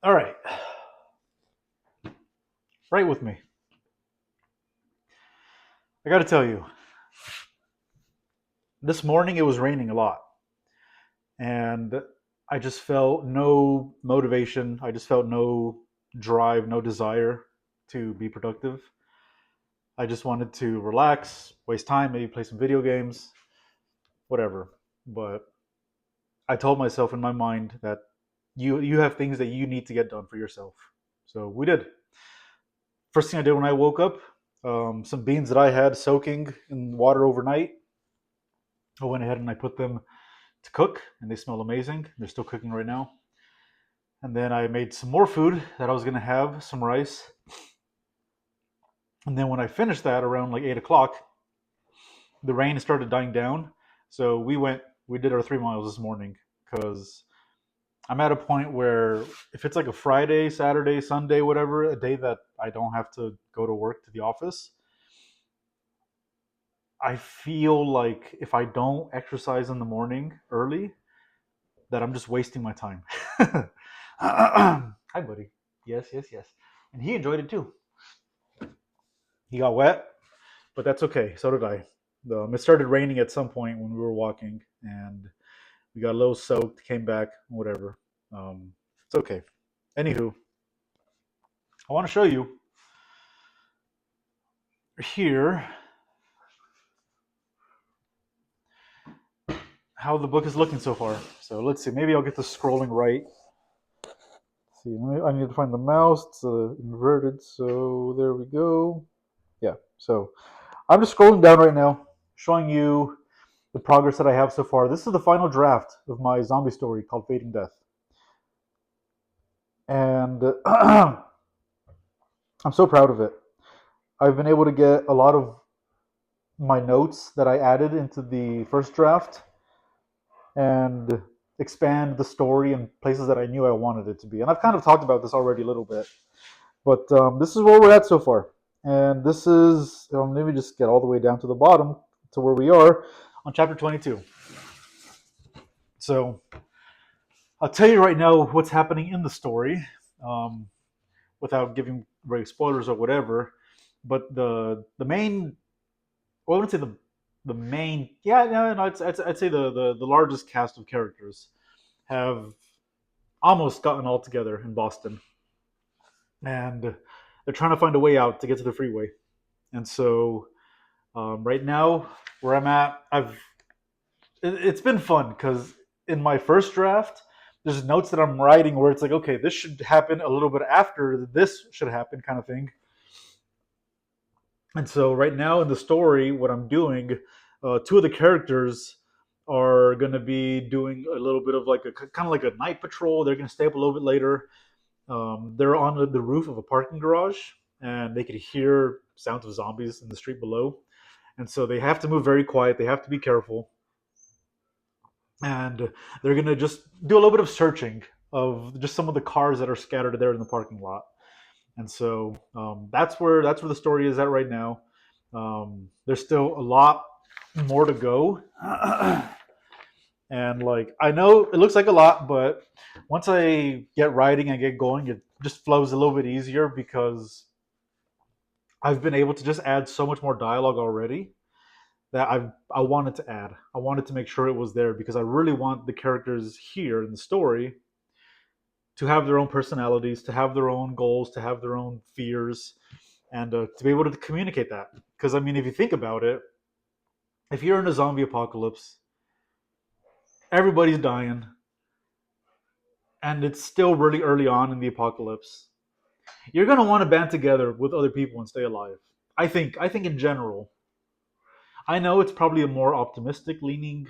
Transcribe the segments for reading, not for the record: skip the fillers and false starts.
All right. Right with me. I got to tell you, this morning it was raining a lot. And I just felt no motivation. I just felt no drive, no desire to be productive. I just wanted to relax, waste time, maybe play some video games, whatever. But I told myself in my mind that you have things that you need to get done for yourself. So we did. First thing I did when I woke up, some beans that I had soaking in water overnight. I went ahead and I put them to cook, and they smell amazing. They're still cooking right now. And then I made some more food that I was gonna have, some rice. And then when I finished that around like 8 o'clock, the rain started dying down. So we did our 3 miles this morning because I'm at a point where if it's like a Friday, Saturday, Sunday, whatever, a day that I don't have to go to work to the office, I feel like if I don't exercise in the morning early, that I'm just wasting my time. Hi, buddy. Yes, yes, yes. And he enjoyed it too. He got wet, but that's okay. So did I. It started raining at some point when we were walking, and we got a little soaked. Came back, whatever. It's okay. Anywho, I want to show you here how the book is looking so far. So let's see. Maybe I'll get the scrolling right. Let's see, I need to find the mouse. It's inverted. So there we go. Yeah. So I'm just scrolling down right now, showing you the progress that I have so far. This is the final draft of my zombie story called Fading Death. And I'm so proud of it. I've been able to get a lot of my notes that I added into the first draft and expand the story in places that I knew I wanted it to be. And I've kind of talked about this already a little bit, but this is where we're at so far. And this is, let me just get all the way down to the bottom to where we are on chapter 22. So I'll tell you right now what's happening in the story, um, without giving very spoilers or whatever. But the main, well, I wouldn't say the main, yeah, no, I'd say the largest cast of characters have almost gotten all together in Boston, and they're trying to find a way out to get to the freeway. And so right now, where I'm at, it's been fun because in my first draft, there's notes that I'm writing where it's like, okay, this should happen a little bit after this should happen, kind of thing. And so right now in the story, what I'm doing, two of the characters are going to be doing a little bit of like a kind of like a night patrol. They're going to stay up a little bit later. They're on the roof of a parking garage, and they could hear sounds of zombies in the street below. And so they have to move very quiet. They have to be careful, and they're going to just do a little bit of searching of just some of the cars that are scattered there in the parking lot. And so that's where the story is at right now. There's still a lot more to go, and like I know it looks like a lot, but once I get writing and get going, it just flows a little bit easier because I've been able to just add so much more dialogue already that I wanted to add. I wanted to make sure it was there because I really want the characters here in the story to have their own personalities, to have their own goals, to have their own fears, and to be able to communicate that. Because I mean, if you think about it, if you're in a zombie apocalypse, everybody's dying, and it's still really early on in the apocalypse. You're gonna want to band together with other people and stay alive. I think in general. I know it's probably a more optimistic leaning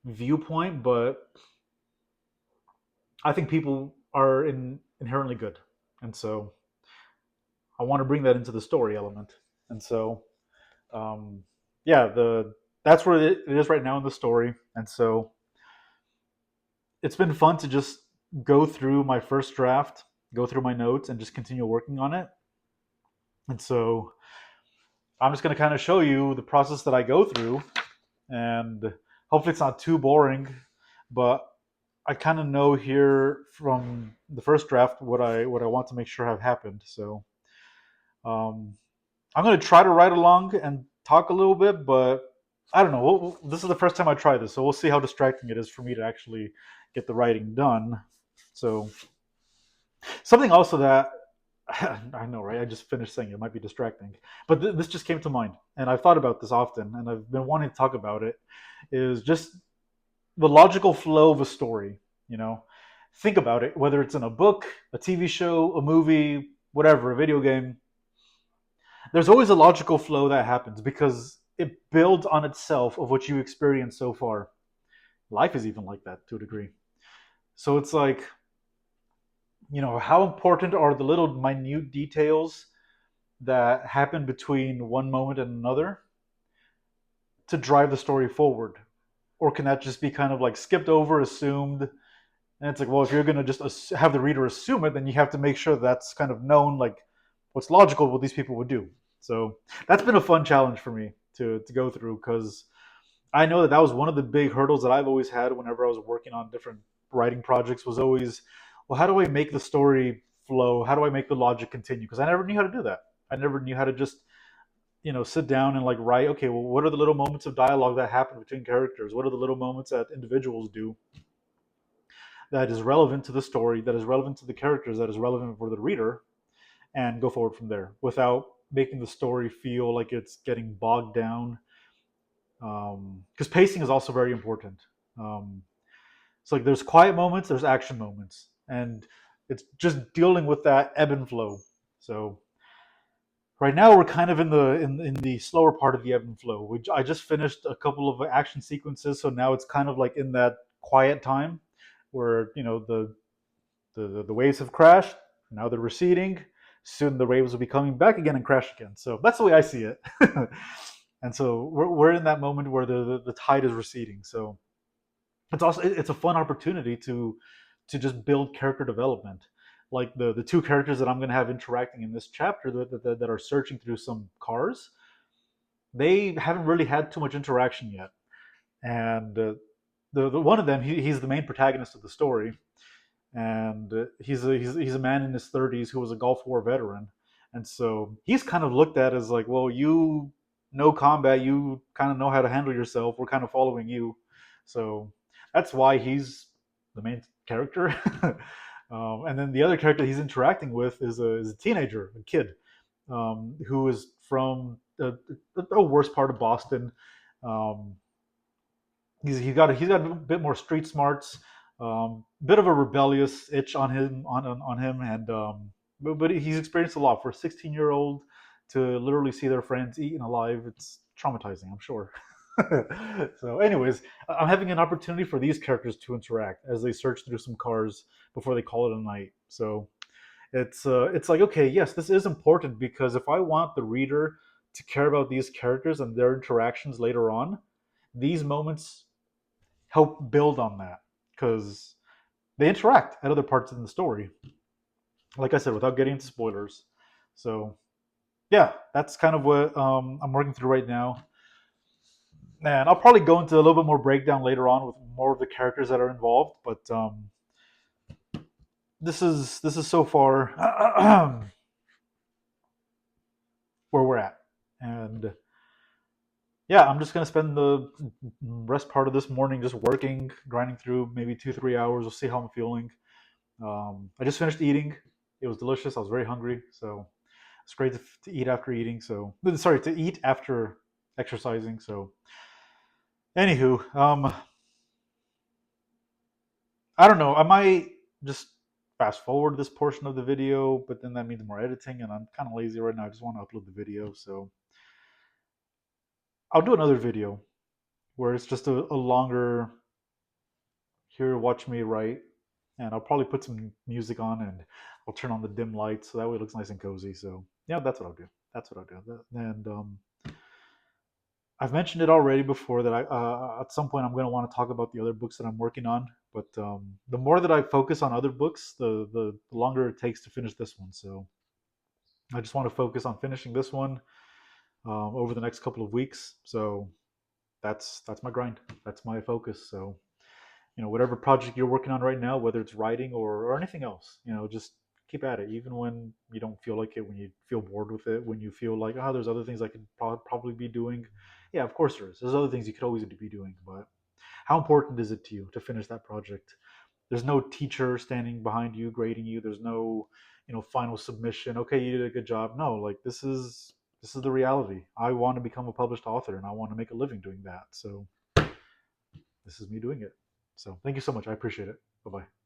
viewpoint, but I think people are inherently good, and so I want to bring that into the story element. And so um, yeah, the that's where it is right now in the story. And so it's been fun to just go through my first draft, go through my notes, and just continue working on it. And so I'm just going to kind of show you the process that I go through, and hopefully it's not too boring, but I kind of know here from the first draft what I want to make sure have happened. So um, I'm gonna try to ride along and talk a little bit, but I don't know. This is the first time I try this, so we'll see how distracting it is for me to actually get the writing done. So something also that I know, right? I just finished saying it might be distracting, but this just came to mind, and I've thought about this often, and I've been wanting to talk about it. Is just the logical flow of a story. You know, think about it. Whether it's in a book, a TV show, a movie, whatever, a video game, there's always a logical flow that happens because it builds on itself of what you experienced so far. Life is even like that to a degree. So it's like, how important are the little minute details that happen between one moment and another to drive the story forward? Or can that just be kind of like skipped over, assumed? And it's like, well, if you're going to just have the reader assume it, then you have to make sure that's kind of known, like what's logical, what these people would do. So that's been a fun challenge for me to go through because I know that that was one of the big hurdles that I've always had whenever I was working on different writing projects was always, well, how do I make the story flow? How do I make the logic continue? Because I never knew how to do that. I never knew how to just, sit down and like write, okay, well, what are the little moments of dialogue that happen between characters? What are the little moments that individuals do that is relevant to the story, that is relevant to the characters, that is relevant for the reader, and go forward from there without making the story feel like it's getting bogged down. Because pacing is also very important. Um, it's like there's quiet moments, there's action moments, and it's just dealing with that ebb and flow. So right now we're kind of in the slower part of the ebb and flow. I just finished a couple of action sequences, so now it's kind of like in that quiet time where the waves have crashed. Now they're receding. Soon the waves will be coming back again and crash again. So that's the way I see it. And so we're in that moment where the tide is receding. So it's a fun opportunity to just build character development. Like the two characters that I'm going to have interacting in this chapter that are searching through some cars, they haven't really had too much interaction yet. And the one of them, he's the main protagonist of the story, and he's a man in his 30s who was a Gulf War veteran, and so he's kind of looked at as like, well, you know combat, you kind of know how to handle yourself. We're kind of following you, so that's why he's the main character. And then the other character he's interacting with is a teenager, a kid, who is from the worst part of Boston. Um, he's got a bit more street smarts, bit of a rebellious itch on him, and but he's experienced a lot for a 16-year-old to literally see their friends eaten alive. It's traumatizing, I'm sure. So, anyways, I'm having an opportunity for these characters to interact as they search through some cars before they call it a night. So it's like, okay, yes, this is important because if I want the reader to care about these characters and their interactions later on, these moments help build on that because they interact at other parts in the story. Like I said, without getting into spoilers. So yeah, that's kind of what I'm working through right now. And I'll probably go into a little bit more breakdown later on with more of the characters that are involved. But this is so far where we're at, and yeah, I'm just gonna spend the rest part of this morning just working, grinding through maybe 2 3 hours. We'll see how I'm feeling. I just finished eating. It was delicious. I was very hungry, so it's great to eat after eating. So sorry, to eat after exercising. So anywho, I don't know. I might just fast forward this portion of the video, but then that means more editing, and I'm kind of lazy right now. I just want to upload the video, so I'll do another video where it's just a longer. Here, watch me write, and I'll probably put some music on, and I'll turn on the dim lights so that way it looks nice and cozy. So yeah, that's what I'll do. That's what I'll do. And I've mentioned it already before that I at some point I'm going to want to talk about the other books that I'm working on. But the more that I focus on other books, the longer it takes to finish this one. So I just want to focus on finishing this one over the next couple of weeks. So that's my grind. That's my focus. So whatever project you're working on right now, whether it's writing or anything else, just keep at it, even when you don't feel like it, when you feel bored with it, when you feel like, oh, there's other things I could probably be doing. Yeah, of course there is. There's other things you could always be doing, but how important is it to you to finish that project? There's no teacher standing behind you grading you. There's no, final submission. Okay, you did a good job. No, like this is the reality. I want to become a published author and I want to make a living doing that. So this is me doing it. So thank you so much. I appreciate it. Bye bye.